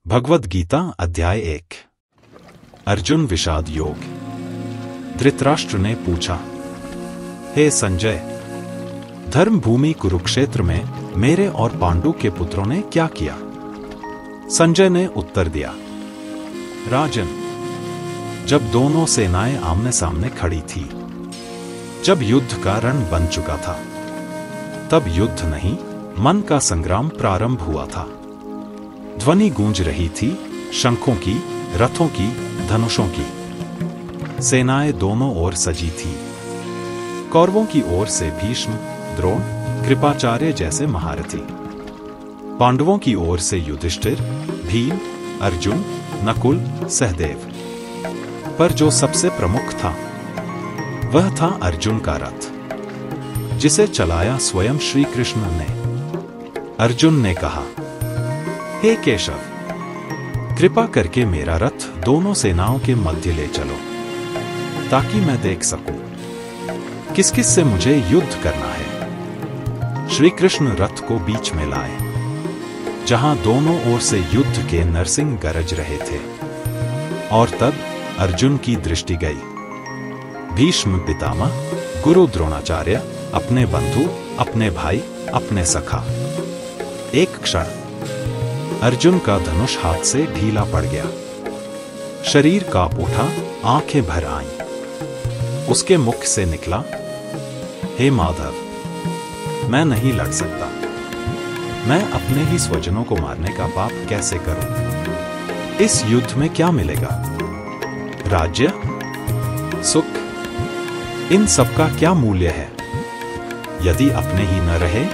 भगवद गीता अध्याय 1। अर्जुन विषाद योग। धृतराष्ट्र ने पूछा, हे संजय, धर्म भूमि कुरुक्षेत्र में मेरे और पांडु के पुत्रों ने क्या किया? संजय ने उत्तर दिया, राजन, जब दोनों सेनाएं आमने सामने खड़ी थी, जब युद्ध का रण बन चुका था, तब युद्ध नहीं मन का संग्राम प्रारंभ हुआ था। ध्वनि गूंज रही थी शंखों की, रथों की, धनुषों की। सेनाएं दोनों ओर सजी थी। कौरवों की ओर से भीष्म, द्रोण, कृपाचार्य जैसे महारथी। पांडवों की ओर से युधिष्ठिर, भीम, अर्जुन, नकुल, सहदेव। पर जो सबसे प्रमुख था वह था अर्जुन का रथ, जिसे चलाया स्वयं श्री कृष्ण ने। अर्जुन ने कहा, हे केशव, कृपा करके मेरा रथ दोनों सेनाओं के मध्य ले चलो, ताकि मैं देख सकूं किस किस से मुझे युद्ध करना है। श्री कृष्ण रथ को बीच में लाए, जहां दोनों ओर से युद्ध के नरसिंह गरज रहे थे। और तब अर्जुन की दृष्टि गई। भीष्म पितामह, गुरु द्रोणाचार्य, अपने बंधु, अपने भाई, अपने सखा। एक क्षण अर्जुन का धनुष हाथ से ढीला पड़ गया। शरीर कांप उठा, आंखें भर आईं। उसके मुख से निकला, हे माधव, मैं नहीं लड़ सकता। मैं अपने ही स्वजनों को मारने का पाप कैसे करूं? इस युद्ध में क्या मिलेगा? राज्य, सुख, इन सब का क्या मूल्य है? यदि अपने ही न रहे,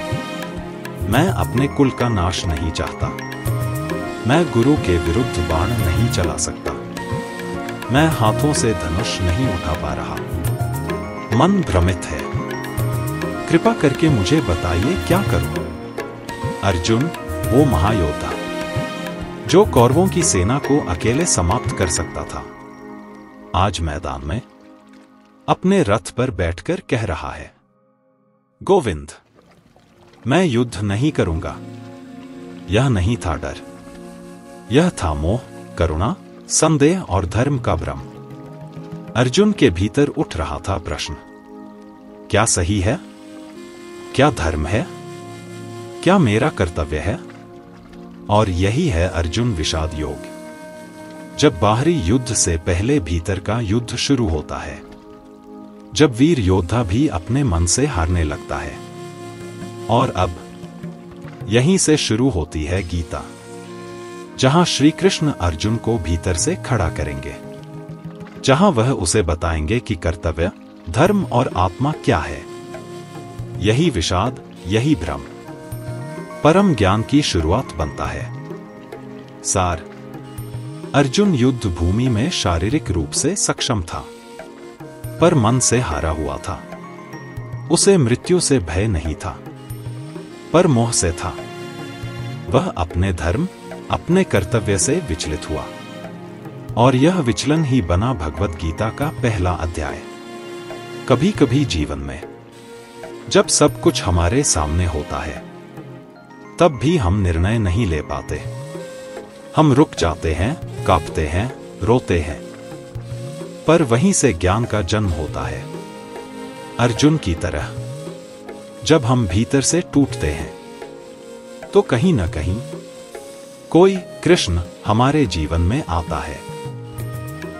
मैं अपने कुल का नाश नहीं चाहता। मैं गुरु के विरुद्ध बाण नहीं चला सकता। मैं हाथों से धनुष नहीं उठा पा रहा। मन भ्रमित है। कृपा करके मुझे बताइए क्या करूं? अर्जुन, वो महायोद्धा जो कौरवों की सेना को अकेले समाप्त कर सकता था, आज मैदान में अपने रथ पर बैठकर कह रहा है, गोविंद, मैं युद्ध नहीं करूंगा। यह नहीं था डर, यह था मोह, करुणा, संदेह और धर्म का भ्रम। अर्जुन के भीतर उठ रहा था प्रश्न, क्या सही है? क्या धर्म है? क्या मेरा कर्तव्य है? और यही है अर्जुन विषाद योग। जब बाहरी युद्ध से पहले भीतर का युद्ध शुरू होता है, जब वीर योद्धा भी अपने मन से हारने लगता है। और अब यहीं से शुरू होती है गीता, जहां श्री कृष्ण अर्जुन को भीतर से खड़ा करेंगे, जहां वह उसे बताएंगे कि कर्तव्य, धर्म और आत्मा क्या है। यही विषाद, यही भ्रम परम ज्ञान की शुरुआत बनता है। सार, अर्जुन युद्ध भूमि में शारीरिक रूप से सक्षम था, पर मन से हारा हुआ था। उसे मृत्यु से भय नहीं था, पर मोह से था। वह अपने धर्म, अपने कर्तव्य से विचलित हुआ। और यह विचलन ही बना भगवद गीता का पहला अध्याय। कभी कभी जीवन में जब सब कुछ हमारे सामने होता है, तब भी हम निर्णय नहीं ले पाते। हम रुक जाते हैं, कांपते हैं, रोते हैं। पर वहीं से ज्ञान का जन्म होता है। अर्जुन की तरह जब हम भीतर से टूटते हैं, तो कहीं न कहीं कोई कृष्ण हमारे जीवन में आता है,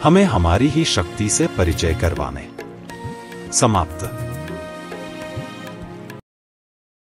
हमें हमारी ही शक्ति से परिचय करवाने। समाप्त।